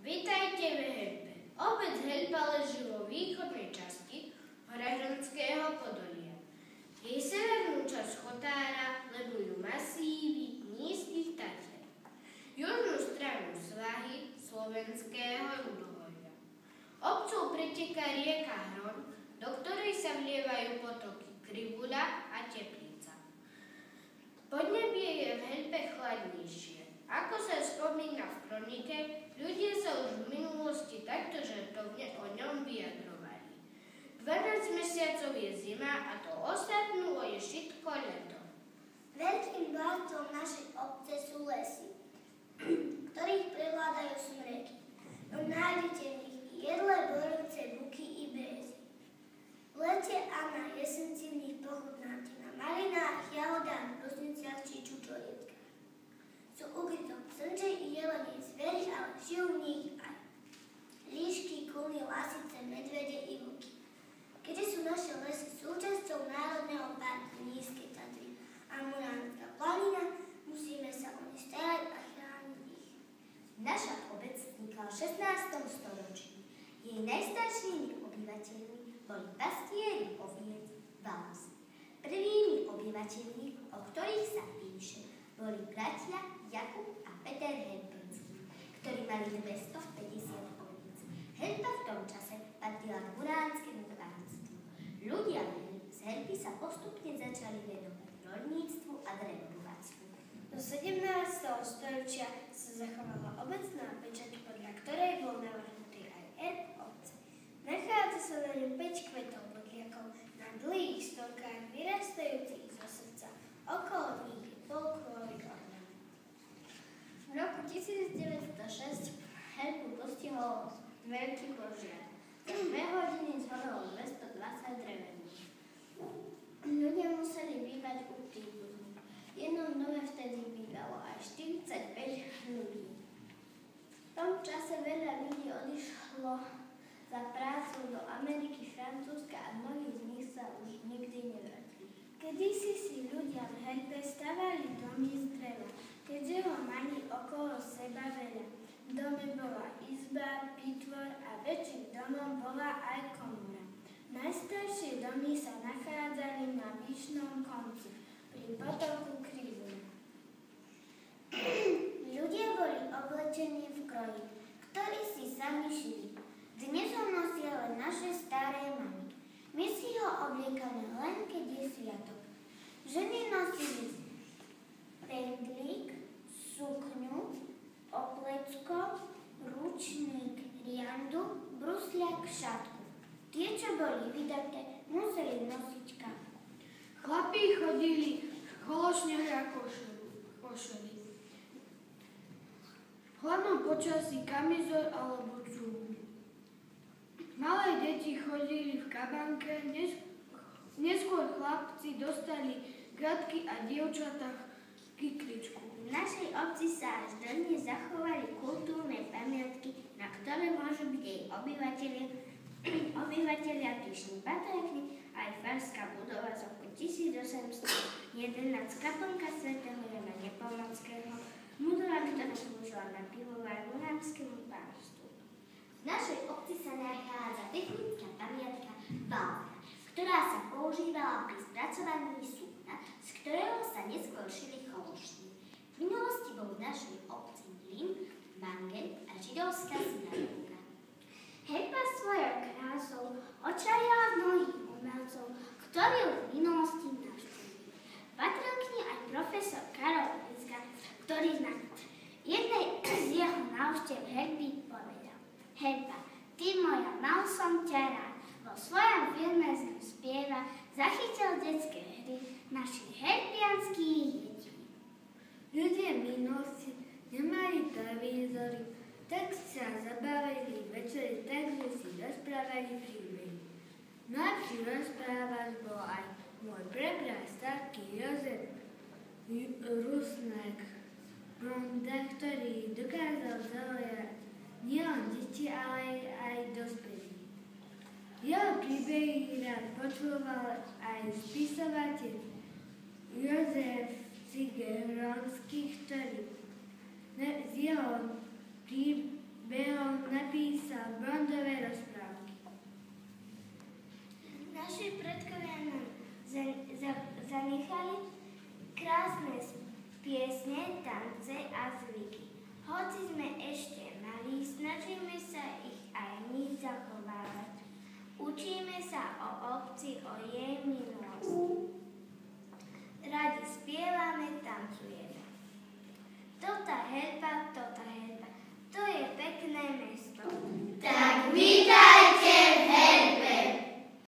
Vitajte v Helpe. Obec Helpa leží vo východnej časti Hradčanského Podolia. Jej severnú časť chotára lebujú masívy nízkych Tatier. Južnú stranu svahy Slovenského ľudohoria. Obcou preteká rieka Hron, do ktorej sa vlievajú potoky Krivula a Teplica. Podnebie je v Helpe chladnejšie. Ako sa spomína v kronike, ľudia sa už v minulosti takto žartovne o ňom vyjadrovali. 12 mesiacov je zima a to ostatnú je všetko leto. Veľkým bohatstvom našej obce sú lesy, ktorých prevládajú smreky. No nájdete v nich jedle, borovice, buky i brézy. V lete a na jeseň si v nich pochutnáte na malinách, jahodách, brusniciach či čučorietkách. Sú ukrytom srnče i jelenie zvery, ale žijú v nich aj líšky, kuly, lasice, medvede i vlky. Keďže sú naše lesy súčasťou Národného parku Nízke Tatry a Muránska planina, musíme sa o ne starať a chrániť ich. Naša obec vznikla v 16. storočí. Jej najstaršími obyvateľmi boli pastieri oviec Valasi. Prvými obyvateľmi, o ktorých sa píše, boli bratia Jakub a Peter Helpenský, ktorí mali 250 oviec. Helpa v tom čase patrila k Muránskému pánstvu. Ľudia z Helpy sa postupne začali venovať rolníctvu a drevorubáctvu. Do 17. storočia sa zachovala obecná pečať, podľa ktorej bol navrhnutý aj erb obce. Nachádza sa na ňu 5 kvetov podliakov na dlhých stolkách vyrastajúcich zo srdca. Okolo nich je folklóry ornament. V roku 1906 Helpu postihol veľký požiar. Za 2 hodiny zhorelo 220 drevenín. Ľudia museli bývať u príbuzných. V jednom dome vtedy bývalo aj 45 ľudí. V tom čase veľa ľudí odišlo za prácu do Ameriky, Francúzska a mnohí z nich sa už nikdy nevrátili. Kedysi si ľudia v Helpe stavali domy z dreva, keďže ho mali okolo seba veľa. V dome bola izba, pitvor a väčším domom bola aj komora. Najstaršie domy sa nachádzali na výšnom konci, pri potoku Krivula. Ľudia boli oblečení v kroji, ktorý si sami šili. Dnes ho nosia len naše staré mamy. My si ho obliekame len, keď je sviatok. Ženy nosili pendlík, sukňu, oplecko, ručník, riandu, brusliak, šatku. Tie, čo boli vydaté, museli nosiť kapku. Chlapí chodili v chološniach a košeli. V hladnom počasí kamizor alebo čúbu. Malé deti chodili v kabanke, neskôr chlapci dostali kratky a dievčatá kykličku. V našej obci sa až dodnes zachovali kultúrne pamiatky, na ktoré môžu byť jej obyvatelia pyšní. Patrí aj farská budova z roku 1811, kaplnka svätého Jana Nepomuckého, budova, ktorá slúžila na pivovar Muránskému pánstvu. V našej obci sa nachádza technická pamiatka Valka, ktorá sa používala pri spracovaní súna, z ktorého sa neskôr šili chološny. V minulosti bol v našej obci mlyn, manget a židovská synagoga. Helpa svojou krásou očarila mnohých umelcov, ktorí ju v minulosti navštívili. Patril k nej aj profesor Karol Pizga, ktorý na jednej z jeho návštev Helpy povedal: Helpa, ty moja, mal som ťa rád. Vo svojom filme spieva, zachytil detské hry našich helpianských detí. Ľudia minulosti nemali televízory, tak sa zabávali večeri, takže si rozprávali príbehy. Mladší rozprávač bol aj môj praprastarký Jozef Rusnak Bronda, ktorý dokázal zaujať nielen deti, ale aj dospelých. Jeho príbehy rád počúval aj spisovateľ Jozef Cigeronský, ktorý s jeho príbehom zanechali krásne piesne, tance a zvyky. Hoci sme ešte malí, snažíme sa ich aj my zachovávať. Učíme sa o obci, o jej minulosti. Radi spievame